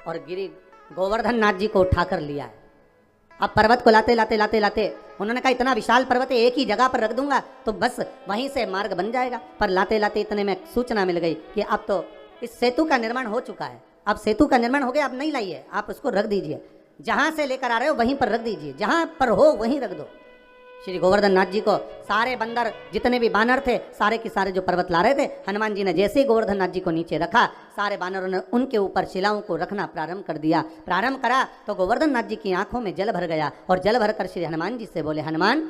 और गिरी गोवर्धन नाथ जी को उठाकर लिया है। अब पर्वत को लाते लाते लाते लाते उन्होंने कहा इतना विशाल पर्वत है, एक ही जगह पर रख दूंगा तो बस वहीं से मार्ग बन जाएगा। पर लाते लाते इतने में सूचना मिल गई कि अब तो इस सेतु का निर्माण हो चुका है, अब सेतु का निर्माण हो गया, अब नहीं लाइए, आप उसको रख दीजिए, जहां से लेकर आ रहे हो वहीं पर रख दीजिए, जहां पर हो वहीं रख दो। श्री गोवर्धन नाथ जी को सारे बंदर जितने भी बानर थे सारे के सारे जो पर्वत ला रहे थे, हनुमान जी ने जैसे ही गोवर्धन नाथ जी को नीचे रखा, सारे बानरों ने उनके ऊपर शिलाओं को रखना प्रारंभ कर दिया। प्रारंभ करा तो गोवर्धन नाथ जी की आंखों में जल भर गया और जल भरकर श्री हनुमान जी से बोले, हनुमान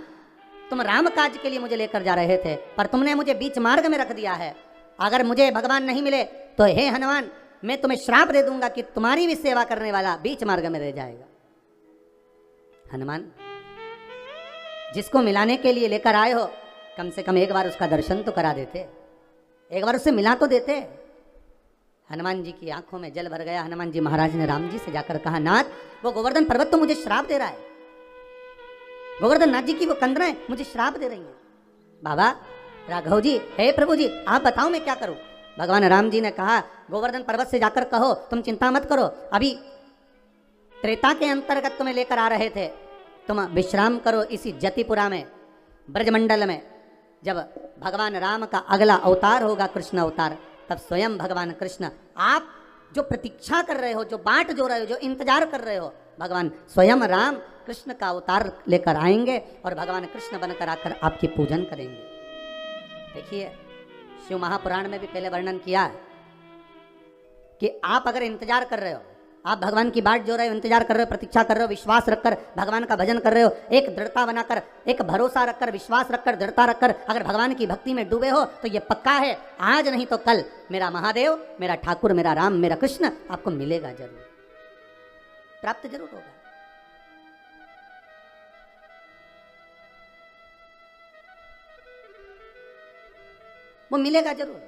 तुम राम काज के लिए मुझे लेकर जा रहे थे पर तुमने मुझे बीच मार्ग में रख दिया है। अगर मुझे भगवान नहीं मिले तो हे हनुमान मैं तुम्हें श्राप दे दूंगा कि तुम्हारी भी सेवा करने वाला बीच मार्ग में रह जाएगा। हनुमान जिसको मिलाने के लिए लेकर आए हो कम से कम एक बार उसका दर्शन तो करा देते, एक बार उससे मिला तो देते। हनुमान जी की आंखों में जल भर गया। हनुमान जी महाराज ने राम जी से जाकर कहा, नाथ वो गोवर्धन पर्वत तो मुझे श्राप दे रहा है, गोवर्धन नाथ जी की वो कंदराएं मुझे श्राप दे रही हैं। बाबा राघव जी, हे प्रभु जी, आप बताओ मैं क्या करूं। भगवान राम जी ने कहा, गोवर्धन पर्वत से जाकर कहो तुम चिंता मत करो, अभी त्रेता के अंतर्गत तुम्हें लेकर आ रहे थे, तुम विश्राम करो इसी जतिपुरा में ब्रजमंडल में। जब भगवान राम का अगला अवतार होगा कृष्ण अवतार, तब स्वयं भगवान कृष्ण, आप जो प्रतीक्षा कर रहे हो, जो बाट जो रहे हो, जो इंतजार कर रहे हो, भगवान स्वयं राम कृष्ण का अवतार लेकर आएंगे और भगवान कृष्ण बनकर आकर आपकी पूजन करेंगे। देखिए शिव महापुराण में भी पहले वर्णन किया है कि आप अगर इंतजार कर रहे हो, आप भगवान की बाट जो रहे हो, इंतजार कर रहे हो, प्रतीक्षा कर रहे हो, विश्वास रखकर भगवान का भजन कर रहे हो, एक दृढ़ता बनाकर, एक भरोसा रखकर, विश्वास रखकर, दृढ़ता रखकर अगर भगवान की भक्ति में डूबे हो तो ये पक्का है आज नहीं तो कल मेरा महादेव, मेरा ठाकुर, मेरा राम, मेरा कृष्ण आपको मिलेगा जरूर, प्राप्त जरूर होगा। वो मिलेगा जरूर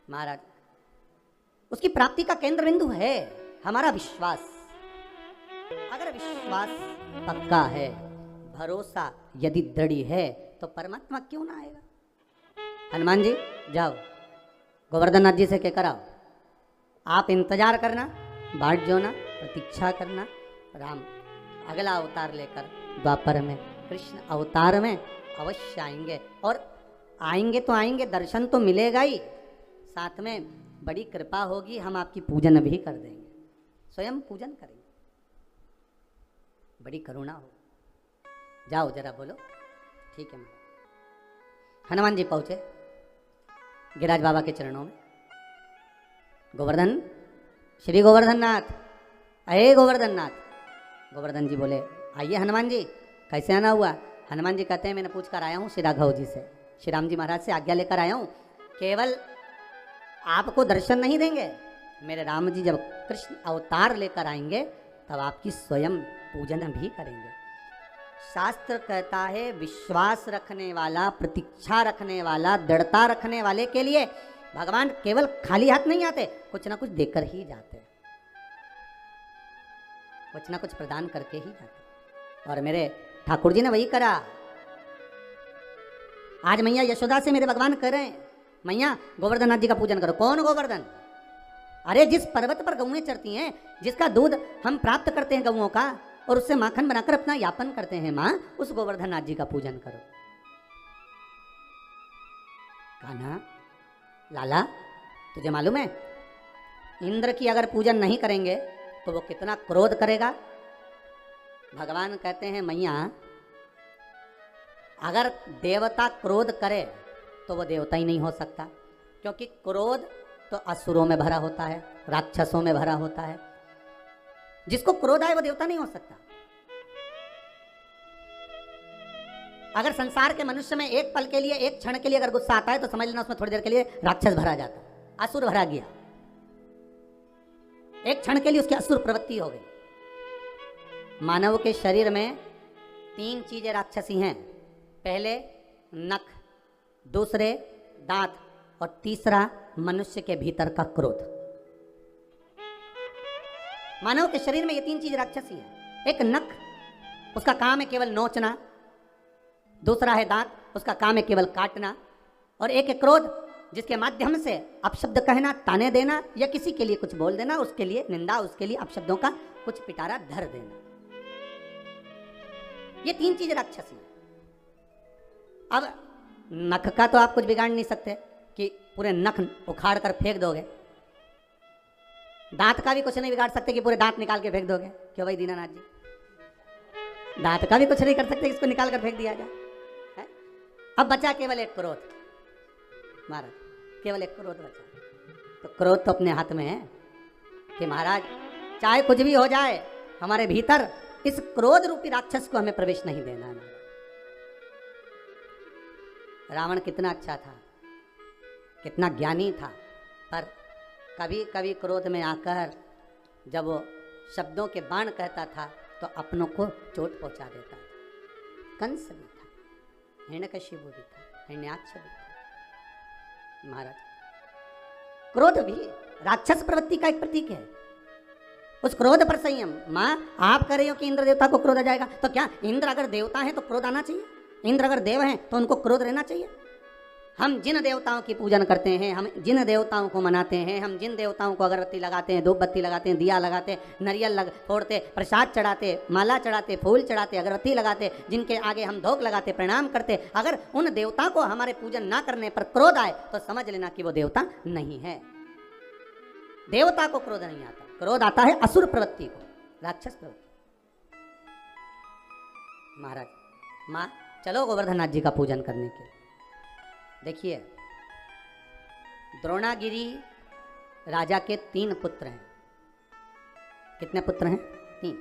महाराज, उसकी प्राप्ति का केंद्र बिंदु है हमारा विश्वास। अगर विश्वास पक्का है, भरोसा यदि दृढ़ है तो परमात्मा क्यों ना आएगा। हनुमान जी जाओ गोवर्धन नाथ जी से कहकर आओ, आप इंतजार करना, बाट जोना, प्रतीक्षा करना, राम अगला अवतार लेकर द्वापर में, कृष्ण अवतार में अवश्य आएंगे। और आएंगे तो आएंगे, दर्शन तो मिलेगा ही, साथ में बड़ी कृपा होगी, हम आपकी पूजन भी कर देंगे, स्वयं पूजन करेंगे, बड़ी करुणा हो। जाओ जरा बोलो, ठीक है। हनुमान जी पहुंचे गिरिराज बाबा के चरणों में, गोवर्धन, श्री गोवर्धन नाथ, अये गोवर्धन नाथ। गोवर्धन जी बोले, आइए हनुमान जी, कैसे आना हुआ। हनुमान जी कहते हैं, मैंने पूछ कर आया हूँ श्री राघव जी से, श्री राम जी महाराज से आज्ञा लेकर आया हूँ, केवल आपको दर्शन नहीं देंगे, मेरे राम जी जब कृष्ण अवतार लेकर आएंगे तब आपकी स्वयं पूजन भी करेंगे। शास्त्र कहता है विश्वास रखने वाला, प्रतीक्षा रखने वाला, दृढ़ता रखने वाले के लिए भगवान केवल खाली हाथ नहीं आते, कुछ ना कुछ देकर ही जाते, कुछ ना कुछ प्रदान करके ही जाते। और मेरे ठाकुर जी ने वही करा। आज मैया यशोदा से मेरे भगवान कह रहे हैं, मैया गोवर्धन नाथ जी का पूजन करो। कौन गोवर्धन? अरे जिस पर्वत पर गौएं चरती हैं, जिसका दूध हम प्राप्त करते हैं गौओं का और उससे माखन बनाकर अपना यापन करते हैं, माँ उस गोवर्धन नाथ जी का पूजन करो। कान्हा, लाला, तुझे मालूम है इंद्र की अगर पूजन नहीं करेंगे तो वो कितना क्रोध करेगा। भगवान कहते हैं, मैया अगर देवता क्रोध करे तो वो देवता ही नहीं हो सकता, क्योंकि क्रोध तो असुरों में भरा होता है, राक्षसों में भरा होता है। जिसको क्रोध आए वो देवता नहीं हो सकता। अगर संसार के मनुष्य में एक पल के लिए, एक क्षण के लिए अगर गुस्सा आता है तो समझ लेना उसमें थोड़ी देर के लिए राक्षस भरा जाता, असुर भरा गया, एक क्षण के लिए उसकी असुर प्रवृत्ति हो गई। मानव के शरीर में 3 चीजें राक्षसी हैं, पहले नख, दूसरे दांत और तीसरा मनुष्य के भीतर का क्रोध। मानव के शरीर में ये 3 चीज राक्षसी है। एक नख, उसका काम है केवल नोचना, दूसरा है दांत, उसका काम है केवल काटना, और एक है क्रोध, जिसके माध्यम से अपशब्द कहना, ताने देना या किसी के लिए कुछ बोल देना, उसके लिए निंदा, उसके लिए अपशब्दों का कुछ पिटारा धर देना, ये 3 चीज राक्षसी है। अब नख का तो आप कुछ बिगाड़ नहीं सकते कि पूरे नख उखाड़ कर फेंक दोगे, दांत का भी कुछ नहीं बिगाड़ सकते कि पूरे दांत निकाल के फेंक दोगे। क्यों भाई दीनानाथ जी, दांत का भी कुछ नहीं कर सकते, इसको निकाल कर फेंक दिया जाए। अब बचा केवल एक क्रोध, महाराज केवल एक क्रोध बचा। तो क्रोध तो अपने हाथ में है कि महाराज चाहे कुछ भी हो जाए हमारे भीतर, इस क्रोध रूपी राक्षस को हमें प्रवेश नहीं देना है। रावण कितना अच्छा था, कितना ज्ञानी था, पर कभी कभी क्रोध में आकर जब वो शब्दों के बाण कहता था तो अपनों को चोट पहुंचा देता था। कंस भी था, हिरण्यकशिपु भी था, हिरण्याक्ष भी था। महाराज क्रोध भी राक्षस प्रवृत्ति का एक प्रतीक है। उस क्रोध पर संयम। माँ आप कह रहे हो कि इंद्र देवता को क्रोध आ जाएगा, तो क्या इंद्र अगर देवता है तो क्रोध आना चाहिए? इंद्र अगर देव हैं तो उनको क्रोध रहना चाहिए? हम जिन देवताओं की पूजन करते हैं, हम जिन देवताओं को मनाते हैं, हम जिन देवताओं को अगरबत्ती लगाते हैं, धूप बत्ती लगाते हैं, दिया लगाते हैं, नारियल फोड़ते, प्रसाद चढ़ाते, माला चढ़ाते, फूल चढ़ाते, अगरबत्ती लगाते, जिनके आगे हम धोख लगाते, प्रणाम करते, अगर उन देवता को हमारे पूजन ना करने पर क्रोध आए तो समझ लेना कि वो देवता नहीं है। देवता को क्रोध नहीं आता, क्रोध आता है असुर प्रवृत्ति को, राक्षस प्रवृत्ति। महाराज माँ चलो गोवर्धननाथ जी का पूजन करने के। देखिए द्रोणागिरी राजा के 3 पुत्र हैं। कितने पुत्र हैं? 3।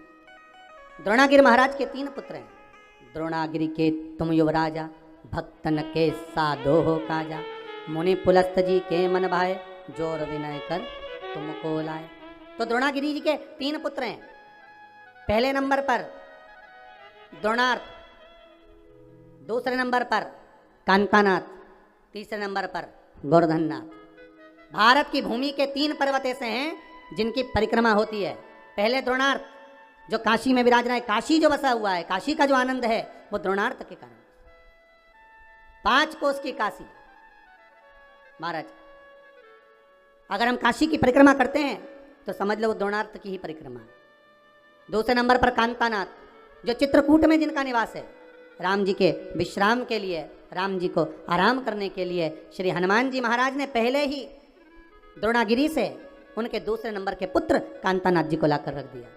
द्रोणागिरी महाराज के 3 पुत्र हैं। द्रोणागिरी के तुम युवराजा, भक्तन के साधो काजा, मुनि पुलस्त जी के मन भाए, जोर विनय कर तुमको लाए। तो द्रोणागिरी जी के 3 पुत्र हैं। पहले नंबर पर द्रोणार्थ, दूसरे नंबर पर कांतानाथ, तीसरे नंबर पर गोवर्धननाथ। भारत की भूमि के 3 पर्वत ऐसे हैं जिनकी परिक्रमा होती है। पहले द्रोणार्थ जो काशी में विराज रहा है, काशी जो बसा हुआ है, काशी का जो आनंद है वो द्रोणार्थ के कारण। 5 कोस की काशी। महाराज अगर हम काशी की परिक्रमा करते हैं तो समझ लो द्रोणार्थ की ही परिक्रमा है। दूसरे नंबर पर कांतानाथ जो चित्रकूट में जिनका निवास है। राम जी के विश्राम के लिए, राम जी को आराम करने के लिए श्री हनुमान जी महाराज ने पहले ही द्रोणागिरी से उनके दूसरे नंबर के पुत्र कांतानाथ जी को लाकर रख दिया।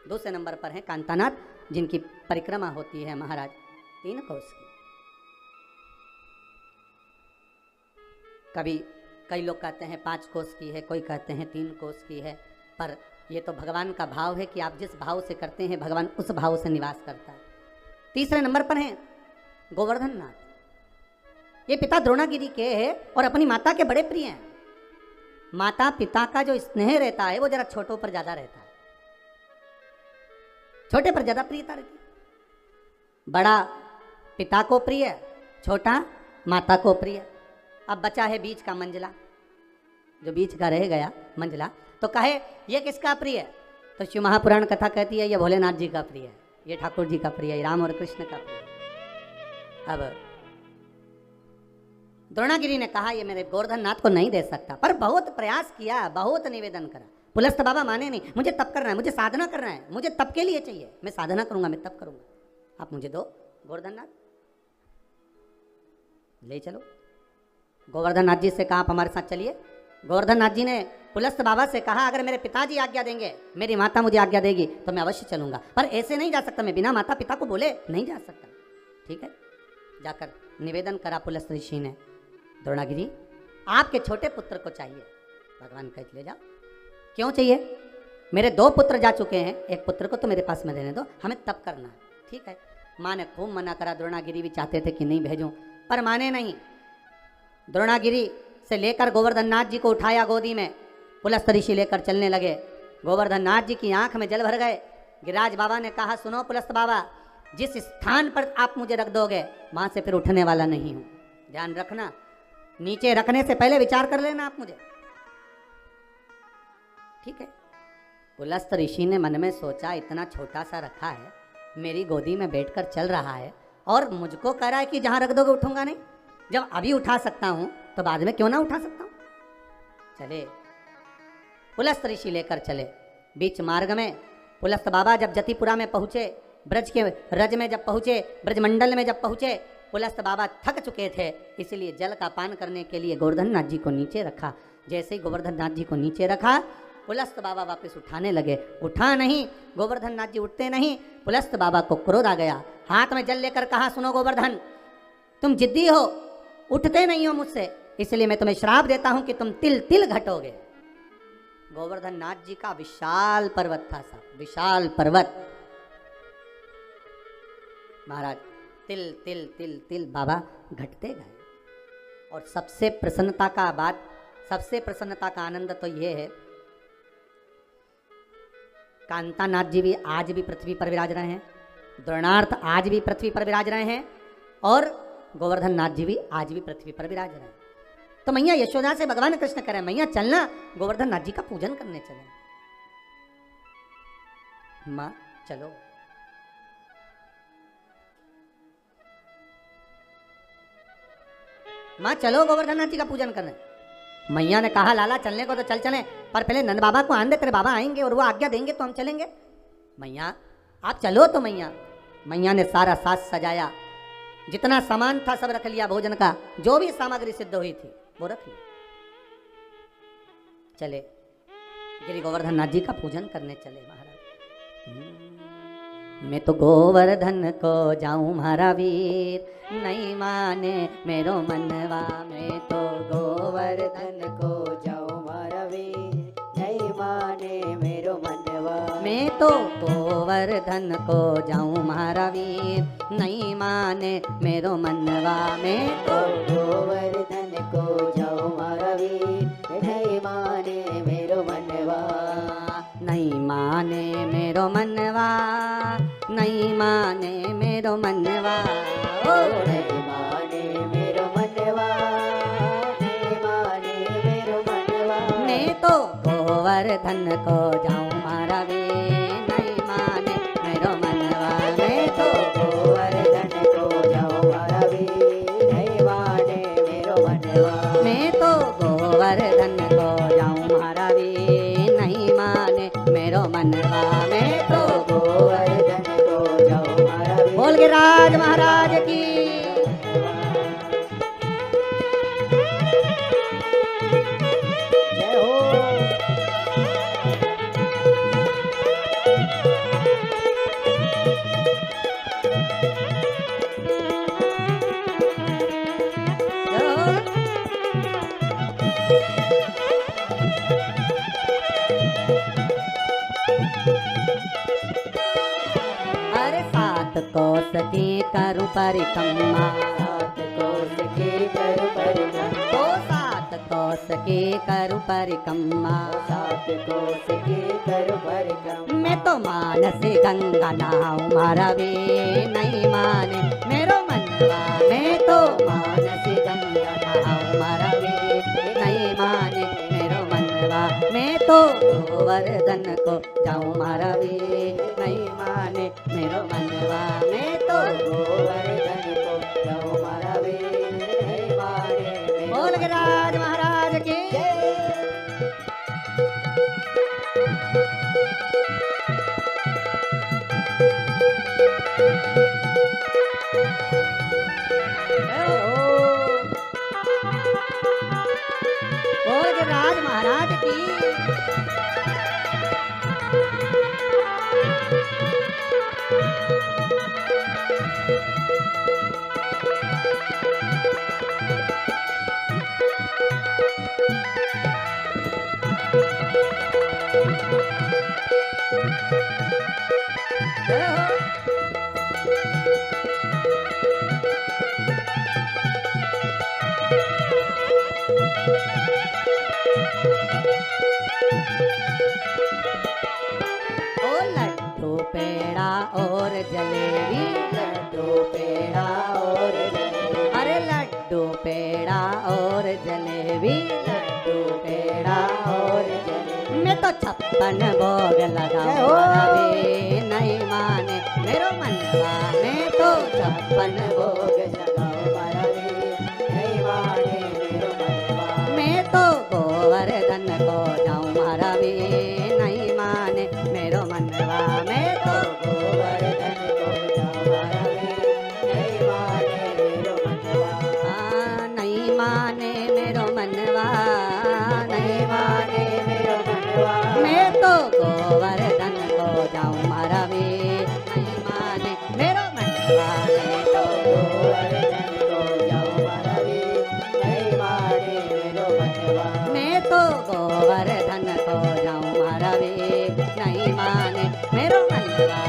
दूसरे नंबर पर हैं कांतानाथ जिनकी परिक्रमा होती है महाराज 3 कोस की। कभी कई लोग कहते हैं 5 कोस की है, कोई कहते हैं 3 कोस की है, पर यह तो भगवान का भाव है कि आप जिस भाव से करते हैं भगवान उस भाव से निवास करता है। तीसरे नंबर पर हैं गोवर्धननाथ। ये पिता द्रोणागिरी के हैं और अपनी माता के बड़े प्रिय हैं। माता पिता का जो स्नेह रहता है वो जरा छोटों पर ज्यादा रहता है, छोटे पर ज्यादा प्रियता रहती है। बड़ा पिता को प्रिय, छोटा माता को प्रिय। अब बचा है बीच का मंझला, जो बीच का रह गया मंझला, तो कहे ये किसका प्रिय है? तो शिव महापुराण कथा कहती है ये भोलेनाथ जी का प्रिय है, ये ठाकुर जी का प्रिय है, राम और कृष्ण का प्रिय है। अब द्रोणागिरी ने कहा ये मेरे गोवर्धननाथ को नहीं दे सकता, पर बहुत प्रयास किया, बहुत निवेदन करा। पुलस्त बाबा माने नहीं, मुझे तप करना है, मुझे साधना करना है, मुझे तप के लिए चाहिए, मैं साधना करूंगा, मैं तप करूंगा, आप मुझे दो गोवर्धननाथ। ले चलो। गोवर्धननाथ जी से कहा आप हमारे साथ चलिए। गोवर्धननाथ जी ने पुलस्त बाबा से कहा अगर मेरे पिताजी आज्ञा देंगे, मेरी माता मुझे आज्ञा देगी तो मैं अवश्य चलूंगा, पर ऐसे नहीं जा सकता, मैं बिना माता पिता को बोले नहीं जा सकता। ठीक है, जाकर निवेदन करा पुलस्त ऋषि ने, द्रोणागिरी आपके छोटे पुत्र को चाहिए। भगवान कह ले जाओ। क्यों चाहिए? मेरे 2 पुत्र जा चुके हैं, एक पुत्र को तो मेरे पास में रहने दो, हमें तप करना है। ठीक है, माँ ने खूब मना करा। द्रोणागिरी भी चाहते थे कि नहीं भेजूं, पर माने नहीं। द्रोणागिरी से लेकर गोवर्धननाथ जी को उठाया गोदी में, पुलस्त ऋषि लेकर चलने लगे। गोवर्धननाथ जी की आंख में जल भर गए। गिरिराज बाबा ने कहा सुनो पुलस्त बाबा, जिस स्थान पर आप मुझे रख दोगे वहां से फिर उठने वाला नहीं हूं, ध्यान रखना, नीचे रखने से पहले विचार कर लेना आप मुझे। ठीक है। पुलस्त ऋषि ने मन में सोचा इतना छोटा सा रखा है, मेरी गोदी में बैठकर चल रहा है और मुझको कह रहा है कि जहां रख दोगे उठूंगा नहीं। जब अभी उठा सकता हूं तो बाद में क्यों ना उठा सकता हूं? चले, पुलस्त ऋषि लेकर चले। बीच मार्ग में पुलस्त बाबा जब जतिपुरा में पहुंचे, ब्रज के रज में जब पहुंचे, ब्रजमंडल में जब पहुंचे, पुलस्त बाबा थक चुके थे, इसलिए जल का पान करने के लिए गोवर्धन नाथ जी को नीचे रखा। जैसे ही गोवर्धन नाथ जी को नीचे रखा, पुलस्त बाबा वापस उठाने लगे। उठा नहीं, गोवर्धन नाथ जी उठते नहीं। पुलस्त बाबा को क्रोध आ गया, हाथ में जल लेकर कहा, सुनो गोवर्धन, तुम जिद्दी हो, उठते नहीं हो मुझसे, इसलिए मैं तुम्हें श्राप देता हूं कि तुम तिल तिल घटोगे। गोवर्धन नाथ जी का विशाल पर्वत था साहब, विशाल पर्वत। महाराज तिल तिल तिल तिल बाबा घटते गए। और सबसे प्रसन्नता का बात, सबसे प्रसन्नता का आनंद तो यह है, कांतानाथ जी भी आज भी पृथ्वी पर विराज रहे हैं, द्रोणार्थ आज भी पृथ्वी पर विराज रहे हैं, और गोवर्धन नाथ जी भी आज भी पृथ्वी पर विराज रहे हैं। तो मैया यशोदा से भगवान कृष्ण करें, मैया चलना गोवर्धन नाथ जी का पूजन करने चले। मां चलो। मां चलो गोवर्धन नाथ जी का पूजन करने। मैया ने कहा, लाला चलने को तो चल चलें, पर पहले नंद बाबा को आन दे, तेरे बाबा आएंगे और वो आज्ञा देंगे तो हम चलेंगे। मैया आप चलो। तो मैया ने सारा साज सजाया, जितना सामान था सब रख लिया, भोजन का जो भी सामग्री सिद्ध हुई थी वो रख लिया। चले गिरी गोवर्धन नाथ जी का पूजन करने चले। महाराज मैं तो गोवर्धन को जाऊं मारा वीर, नहीं माने मेरो मनवा। मैं तो गोवर्धन को जाऊं मारा वीर, नहीं माने मेरो मनवा। मैं तो गोवर्धन को जाऊं मारा वीर, नहीं माने मेरो मनवा। मैं तो गोवर्धन को जाऊं मारा वीर, नहीं माने मेरो मनवा। नहीं माने मेरो मनवा, नहीं माने मेरो मनवा, ओ नहीं माने मेरो मनवा, नहीं माने मेरो मनवा। मैं तो गोवर्धन को जाऊं मारा वीर, नहीं माने मेरो मनवा। मैं तो गोवर्धन को जाऊं मारा वीर, नहीं माने मेरो मनवा। मैं तो गोवर्धन को जाऊं मारा वीर, नहीं माने मेरो मनवा। मैं तो गोवर्धन को जाऊं मारा वीर। बोल के राज महाराज की। जय हो। अरे सात कोस की करु परिक्रमा, सात कोस की करु परिक्रमा, ओ सात कोस की करु परिक्रमा, सात कोस की करु परिक्रमा। मैं तो मानसी गंगा नहाऊं मारा वीर, नहीं माने मेरो मनवा। मैं तो मानसी गंगा नहाऊं मारा वीर, नहीं माने मेरो मनवा। मैं तो गोवर्धन को जाऊं मारा वीर, नहीं माने मेरो मनवा। मैं तो गोवर्धन को जाऊं मारा वीर, नहीं माने। बोल के राज महाराज की। बोल के राज महाराज की। पेड़ा और जलेबी, लड्डू पेड़ा और जलेबी, अरे लड्डू पेड़ा और जलेबी, लड्डू पेड़ा और जलेबी। मैं तो 56 भोग लगाऊं नहीं माने मेरो मनवा। मैं तो 56 भोग लगाऊं नहीं माने मेरो मनवा। गोवर्धन को जाऊं मरवे नहीं माने मेरो मनवा मैं तो गोवर्धन को जाऊं मरवे नहीं माने मेरो मनवा मैं तो गोवर्धन को जाऊं मरवे नहीं माने मेरो मनवा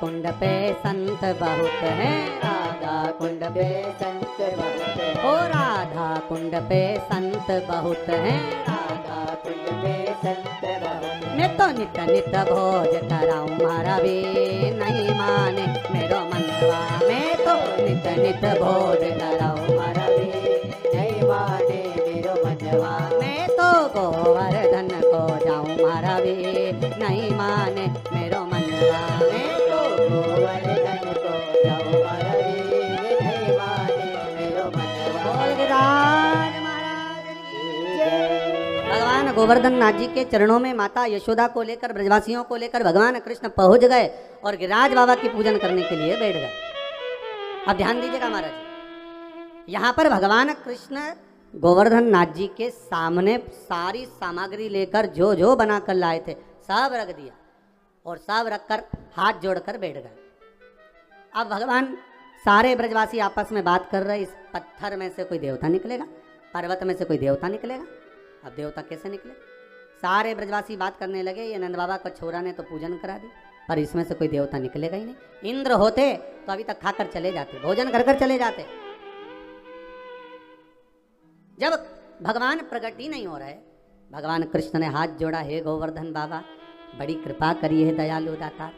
कुंड पे संत बहुत हैं राधा कुंड पे संत बहुत हैं ओ राधा कुंड पे संत बहुत हैं राधा कुंड पे संत बहुत मैं तो नित नित भोज कराऊं मारा वे नहीं माने मेरो मनवा मैं तो नित नित भोज कराऊं मारा वे नहीं माने मेरो मनवा मैं तो गोवर्धन को जाऊं मारा वे नहीं माने मेरो मनवा मैं गोवर्धन को जाऊं मरवे नहीं माने मेरो मनवा भगवान गोवर्धन नाथ जी के चरणों में माता यशोदा को लेकर ब्रजवासियों को लेकर भगवान कृष्ण पहुंच गए और गिरिराज बाबा की पूजन करने के लिए बैठ गए। अब ध्यान दीजिएगा महाराज, यहाँ पर भगवान कृष्ण गोवर्धन नाथ जी के सामने सारी सामग्री लेकर जो जो बनाकर लाए थे सब रख दिया और सब रखकर हाथ जोड़कर बैठ गए। अब भगवान सारे ब्रजवासी आपस में बात कर रहे, इस पत्थर में से कोई देवता निकलेगा, पर्वत में से कोई देवता निकलेगा। अब देवता कैसे निकले? सारे ब्रजवासी बात करने लगे, ये नंद बाबा का छोरा ने तो पूजन करा दी, पर इसमें से कोई देवता निकलेगा ही नहीं। इंद्र होते तो अभी तक खाकर चले जाते, भोजन कर कर चले जाते। जब भगवान प्रकट ही नहीं हो रहे, भगवान कृष्ण ने हाथ जोड़ा, हे गोवर्धन बाबा बड़ी कृपा करिए दयालु दाता,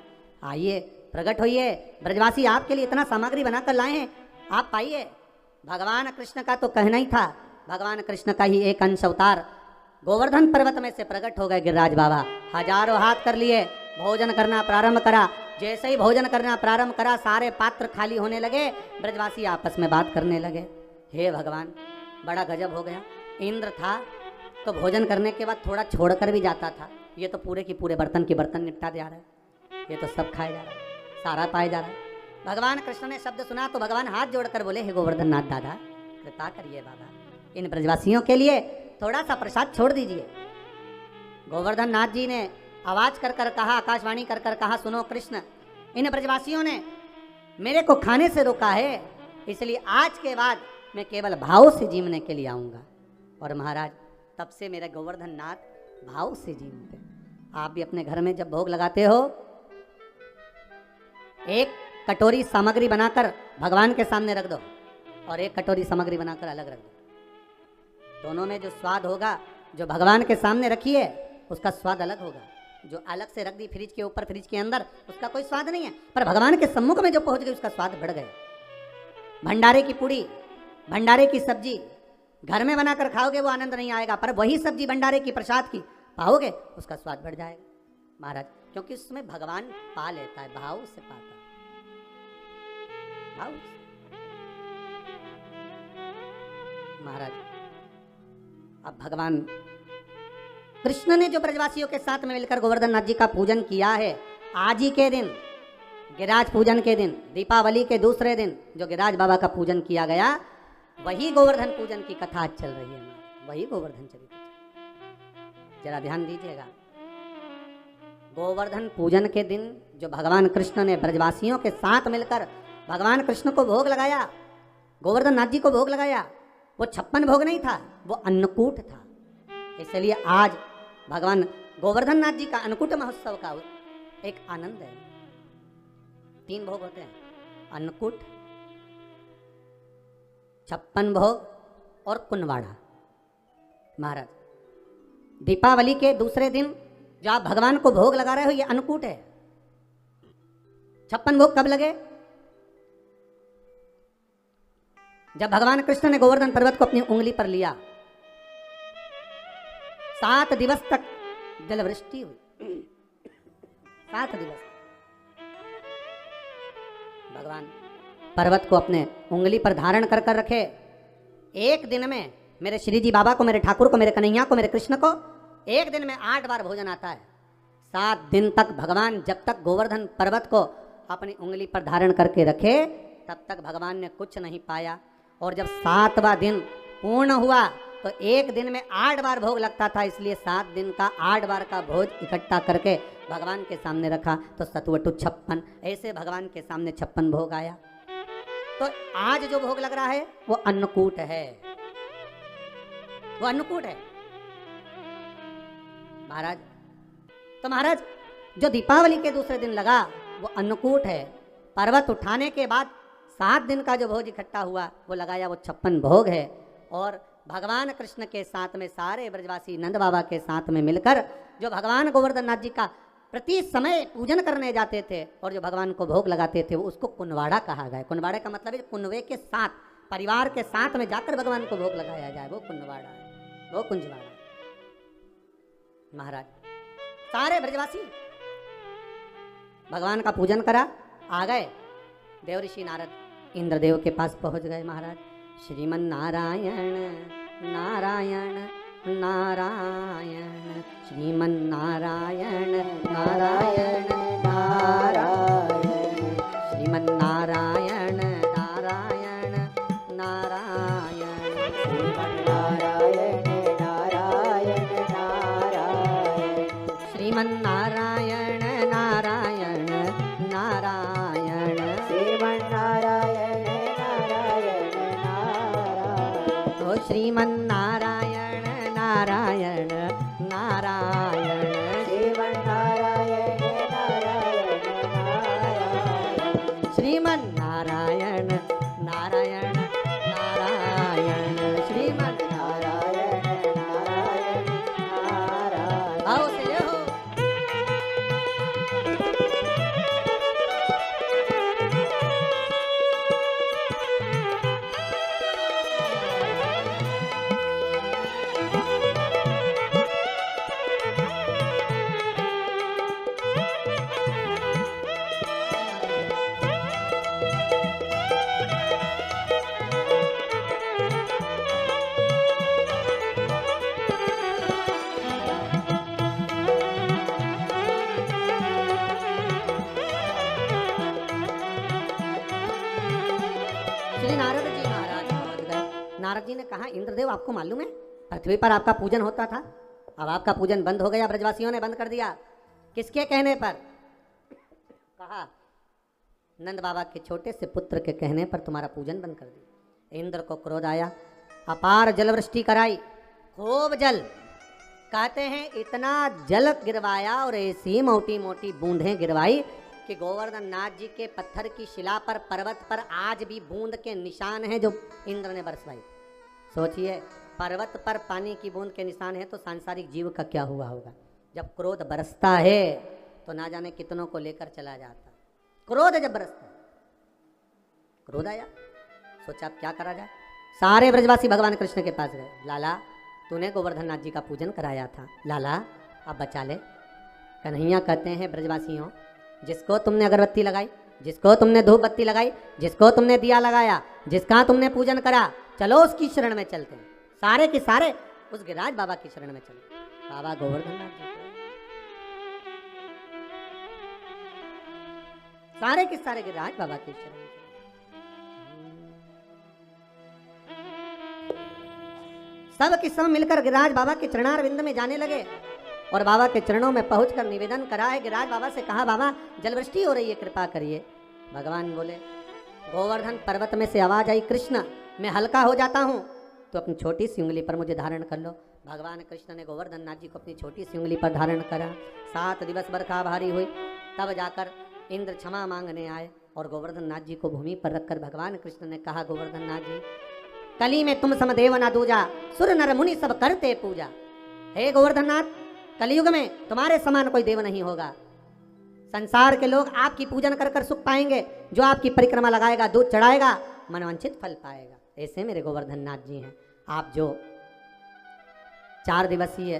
आइए प्रकट होइए, ब्रजवासी आपके लिए इतना सामग्री बनाकर लाए हैं, आप पाइए। भगवान कृष्ण का तो कहना ही था, भगवान कृष्ण का ही एक अंश अवतार गोवर्धन पर्वत में से प्रकट हो गए गिरिराज बाबा। हजारों हाथ कर लिए, भोजन करना प्रारंभ करा। जैसे ही भोजन करना प्रारंभ करा, सारे पात्र खाली होने लगे, ब्रजवासी आपस में बात करने लगे, हे भगवान बड़ा गजब हो गया। इंद्र था तो भोजन करने के बाद थोड़ा छोड़कर भी जाता था, ये तो पूरे की पूरे बर्तन के बर्तन निपटा दे रहा है, ये तो सब खाया जा रहा है, सारा पाया जा रहा है। भगवान कृष्ण ने शब्द सुना तो भगवान हाथ जोड़कर बोले, हे गोवर्धन नाथ दादा कृपा करिए बाबा, इन ब्रजवासियों के लिए थोड़ा सा प्रसाद छोड़ दीजिए। गोवर्धन नाथ जी ने आवाज कर कर कहा, आकाशवाणी कर कर कहा, सुनो कृष्ण, इन ब्रजवासियों ने मेरे को खाने से रोका है, इसलिए आज के बाद मैं केवल भाव से जीवने के लिए आऊँगा। और महाराज तब से मेरा गोवर्धन नाथ भाव से जीवते। आप भी अपने घर में जब भोग लगाते हो, एक कटोरी सामग्री बनाकर भगवान के सामने रख दो और एक कटोरी सामग्री बनाकर अलग रख दो, दोनों में जो स्वाद होगा, जो भगवान के सामने रखी है उसका स्वाद अलग होगा, जो अलग से रख दी फ्रिज के ऊपर, फ्रिज के अंदर, उसका कोई स्वाद नहीं है, पर भगवान के सम्मुख में जो पहुंच गई उसका स्वाद बढ़ गया। भंडारे की पूड़ी, भंडारे की सब्जी घर में बनाकर खाओगे वो आनंद नहीं आएगा, पर वही सब्जी भंडारे की प्रसाद की पाओगे उसका स्वाद बढ़ जाएगा महाराज, क्योंकि उसमें भगवान पा लेता है, भाव से पाता है, भाव से। महाराज अब भगवान कृष्ण ने जो ब्रजवासियों के साथ में मिलकर गोवर्धन नाथ जी का पूजन किया है, आज ही के दिन गिरिराज पूजन के दिन, दीपावली के दूसरे दिन जो गिरिराज बाबा का पूजन किया गया, वही गोवर्धन पूजन की कथा आज चल रही है, वही गोवर्धन चरित्र। जरा ध्यान दीजिएगा, गोवर्धन पूजन के दिन जो भगवान कृष्ण ने ब्रजवासियों के साथ मिलकर भगवान कृष्ण को भोग लगाया, गोवर्धन नाथ जी को भोग लगाया, वो 56 भोग नहीं था, वो अन्नकूट था। इसलिए आज भगवान गोवर्धन नाथ जी का अन्नकूट महोत्सव का एक आनंद है। 3 भोग होते हैं, अन्नकूट, 56 भोग और कुनवाड़ा। महाराज दीपावली के दूसरे दिन जो आप भगवान को भोग लगा रहे हो, ये अन्नकूट है। 56 भोग कब लगे? जब भगवान कृष्ण ने गोवर्धन पर्वत को अपनी उंगली पर लिया, 7 दिवस तक जलवृष्टि हुई। 7 दिवस भगवान पर्वत को अपने उंगली पर धारण कर कर रखे। एक दिन में मेरे श्री जी बाबा को, मेरे ठाकुर को, मेरे कन्हैया को, मेरे कृष्ण को एक दिन में 8 बार भोजन आता है। 7 दिन तक भगवान जब तक गोवर्धन पर्वत को अपनी उंगली पर धारण करके रखे तब तक भगवान ने कुछ नहीं पाया। और जब 7वां दिन पूर्ण हुआ तो एक दिन में 8 बार भोग लगता था, इसलिए 7 दिन का 8 बार का भोज इकट्ठा करके भगवान के सामने रखा तो सतवटु 56, ऐसे भगवान के सामने 56 भोग आया। तो आज जो भोग लग रहा है वो अन्नकूट है, वो अन्नकूट है महाराज। तो महाराज जो दीपावली के दूसरे दिन लगा वो अन्नकूट है। पर्वत उठाने के बाद 7 दिन का जो भोज इकट्ठा हुआ वो लगाया, वो 56 भोग है। और भगवान कृष्ण के साथ में सारे ब्रजवासी नंद बाबा के साथ में मिलकर जो भगवान गोवर्धन नाथ जी का प्रति समय पूजन करने जाते थे और जो भगवान को भोग लगाते थे वो उसको कुनवाड़ा कहा गया। कुनवाड़े का मतलब है कुनवे के साथ, परिवार के साथ में जाकर भगवान को भोग लगाया जाए, वो कुनवाड़ा है, वो कुंजवाड़ा। महाराज सारे ब्रजवासी भगवान का पूजन करा, आ गए। देवऋषि नारद इंद्रदेव के पास पहुंच गए। महाराज श्रीमन नारायण नारायण नारायण, श्रीमन नारायण नारायण नारायण, श्रीमन नारायण नारायण नारायण, श्रीमन नारायण नारायण नारायण, श्रीमन नारायण नारायण नारायण, श्रीमन नारायण नारायण नारायण, ओ श्रीमन नारायण नारायण नारायण, श्रीमन नारायण नारायण नारायण, श्रीमन नारायण नारायण नारायण, श्रीमन नारायण नारायण नारायण। आओ से हो। नारद जी ने कहा, इंद्रदेव आपको मालूम है पृथ्वी पर आपका पूजन होता था, अब आपका पूजन बंद हो गया, ब्रजवासियों ने बंद कर दिया। किसके कहने पर? कहा नंद बाबा के छोटे से पुत्र के कहने पर तुम्हारा पूजन बंद कर दिया। इंद्र को क्रोध आया, अपार जलवृष्टि कराई, खूब जल, कहते हैं इतना जल गिरवाया और ऐसी मोटी मोटी बूंदें गिरवाई कि गोवर्धन नाथ जी के पत्थर की शिला पर, पर्वत पर आज भी बूंद के निशान हैं जो इंद्र ने बरसवाई। सोचिए पर्वत पर पानी की बूंद के निशान है तो सांसारिक जीव का क्या हुआ होगा। जब क्रोध बरसता है तो ना जाने कितनों को लेकर चला जाता। क्रोध जब बरसता है, क्रोध आया, सोचा अब क्या करा जाए। सारे ब्रजवासी भगवान कृष्ण के पास गए। लाला तूने गोवर्धन नाथ जी का पूजन कराया था, लाला अब बचा ले। कन्हैया कहते हैं ब्रजवासियों, जिसको तुमने अगरबत्ती लगाई, जिसको तुमने धूप बत्ती लगाई, जिसको तुमने दिया लगाया, जिसका तुमने पूजन करा, चलो उसकी शरण में चलते हैं। सारे के सारे उस गिरिराज बाबा की शरण में चले। बाबा गोवर्धन नाथ जी सारे के सारे गिरिराज बाबा की शरण में सब के सब मिलकर गिरिराज बाबा के चरणारविंद में जाने लगे और बाबा के चरणों में पहुंचकर निवेदन करा है। गिरिराज बाबा से कहा, बाबा जलवृष्टि हो रही है, कृपा करिए। भगवान बोले, गोवर्धन पर्वत में से आवाज आई, कृष्ण मैं हल्का हो जाता हूँ तो अपनी छोटी सी उंगली पर मुझे धारण कर लो। भगवान कृष्ण ने गोवर्धन नाथ जी को अपनी छोटी सी उंगली पर धारण करा। 7 दिवस बरखा भारी हुई, तब जाकर इंद्र क्षमा मांगने आए और गोवर्धन नाथ जी को भूमि पर रखकर भगवान कृष्ण ने कहा, गोवर्धन नाथ जी कली में तुम समदेव ना दूजा, सुर नर मुनि सब करते पूजा। हे गोवर्धन नाथ, कलयुग में तुम्हारे समान कोई देव नहीं होगा। संसार के लोग आपकी पूजन कर कर सुख पाएंगे, जो आपकी परिक्रमा लगाएगा, दूध चढ़ाएगा, मनवांछित फल पाएगा। ऐसे मेरे गोवर्धन नाथ जी हैं। आप जो 4 दिवसीय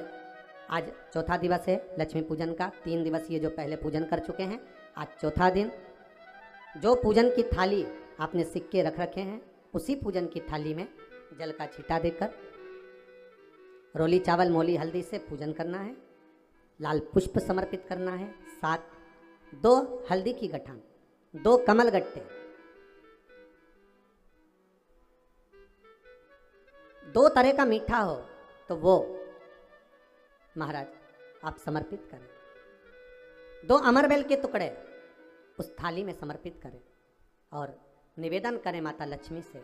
आज चौथा दिवस है लक्ष्मी पूजन का। 3 दिवसीय जो पहले पूजन कर चुके हैं, आज चौथा दिन। जो पूजन की थाली आपने सिक्के रख रखे हैं, उसी पूजन की थाली में जल का छींटा देकर रोली चावल मोली हल्दी से पूजन करना है। लाल पुष्प समर्पित करना है। साथ 2 हल्दी की गठान, 2 कमल गट्टे, 2 तरह का मीठा हो तो वो महाराज आप समर्पित करें। 2 अमरबेल के टुकड़े उस थाली में समर्पित करें और निवेदन करें माता लक्ष्मी से।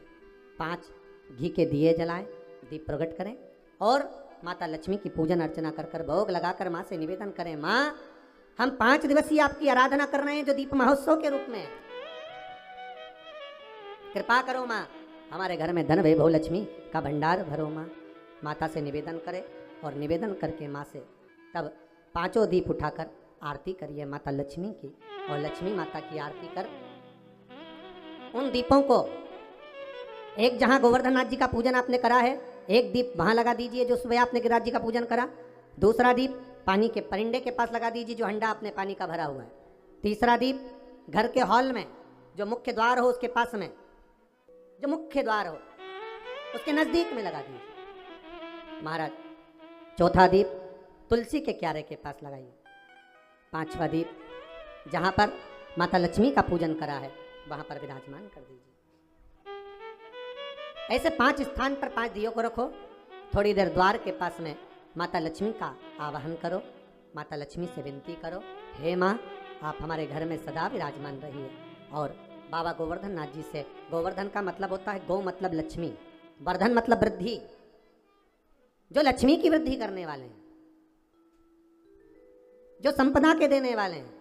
5 घी के दिए जलाएं, दीप प्रकट करें और माता लक्ष्मी की पूजन अर्चना कर कर भोग लगाकर माँ से निवेदन करें, माँ हम 5 दिवसीय आपकी आराधना कर रहे हैं जो दीप महोत्सव के रूप में। कृपा करो माँ, हमारे घर में धन वैभव लक्ष्मी का भंडार भरो माँ। माता से निवेदन करें और निवेदन करके माँ से तब 5 दीप उठाकर आरती करिए माता लक्ष्मी की। और लक्ष्मी माता की आरती कर उन दीपों को एक जहाँ गोवर्धन नाथ जी का पूजन आपने करा है, एक दीप वहाँ लगा दीजिए जो सुबह आपने गिरिराज जी का पूजन करा। दूसरा दीप पानी के परिंडे के पास लगा दीजिए जो हंडा आपने पानी का भरा हुआ है। तीसरा दीप घर के हॉल में जो मुख्य द्वार हो उसके पास में, जो मुख्य द्वार हो उसके नज़दीक में लगा दीजिए महाराज। चौथा दीप तुलसी के क्यारे के पास लगाइए। 5वां दीप जहाँ पर माता लक्ष्मी का पूजन करा है वहाँ पर विराजमान कर दीजिए। ऐसे 5 स्थान पर 5 दियों को रखो। थोड़ी देर द्वार के पास में माता लक्ष्मी का आवाहन करो। माता लक्ष्मी से विनती करो, हे माँ आप हमारे घर में सदा विराजमान रहिए। और बाबा गोवर्धन नाथ जी से, गोवर्धन का मतलब होता है गौ मतलब लक्ष्मी, वर्धन मतलब वृद्धि, जो लक्ष्मी की वृद्धि करने वाले हैं, जो संपदा के देने वाले हैं,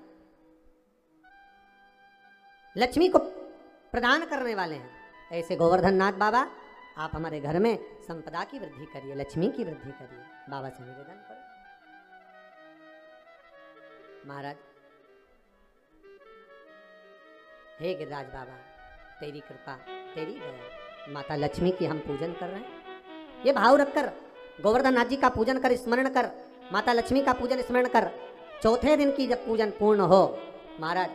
लक्ष्मी को प्रदान करने वाले हैं। ऐसे गोवर्धन नाथ बाबा आप हमारे घर में संपदा की वृद्धि करिए, लक्ष्मी की वृद्धि करिए। बाबा से निवेदन करो। महाराज हे गिरिराज बाबा तेरी कृपा तेरी दया, माता लक्ष्मी की हम पूजन कर रहे हैं। ये भाव रखकर गोवर्धन नाथ जी का पूजन कर, स्मरण कर, माता लक्ष्मी का पूजन स्मरण कर। चौथे दिन की जब पूजन पूर्ण हो महाराज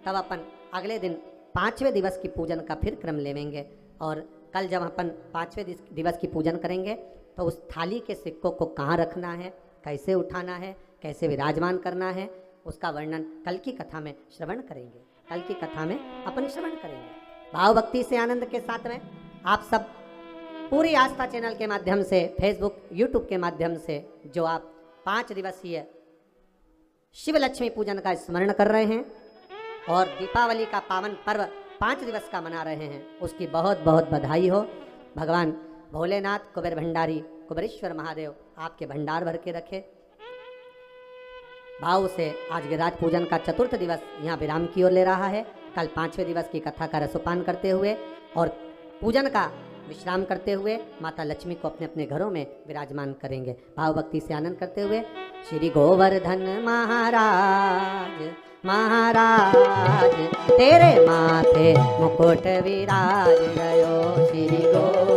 तब अपन अगले दिन 5वें दिवस की पूजन का फिर क्रम लेवेंगे। और कल जब अपन 5वें दिवस की पूजन करेंगे तो उस थाली के सिक्कों को कहाँ रखना है, कैसे उठाना है, कैसे विराजमान करना है, उसका वर्णन कल की कथा में श्रवण करेंगे। कल की कथा में अपन श्रवण करेंगे भाव भक्ति से, आनंद के साथ में। आप सब पूरी आस्था चैनल के माध्यम से, फेसबुक यूट्यूब के माध्यम से जो आप 5 दिवसीय शिव लक्ष्मी पूजन का स्मरण कर रहे हैं और दीपावली का पावन पर्व 5 दिवस का मना रहे हैं, उसकी बहुत बहुत बधाई हो। भगवान भोलेनाथ कुबेर भंडारी कुबेरेश्वर महादेव आपके भंडार भर के रखे। भाव से आज गिरिराज पूजन का 4th दिवस यहाँ विराम की ओर ले रहा है। कल 5वें दिवस की कथा का रसोपान करते हुए और पूजन का विश्राम करते हुए माता लक्ष्मी को अपने अपने घरों में विराजमान करेंगे। भाव भक्ति से आनंद करते हुए श्री गोवर्धन महाराज महाराज तेरे माथे मुकुट विराज गयो, श्री गो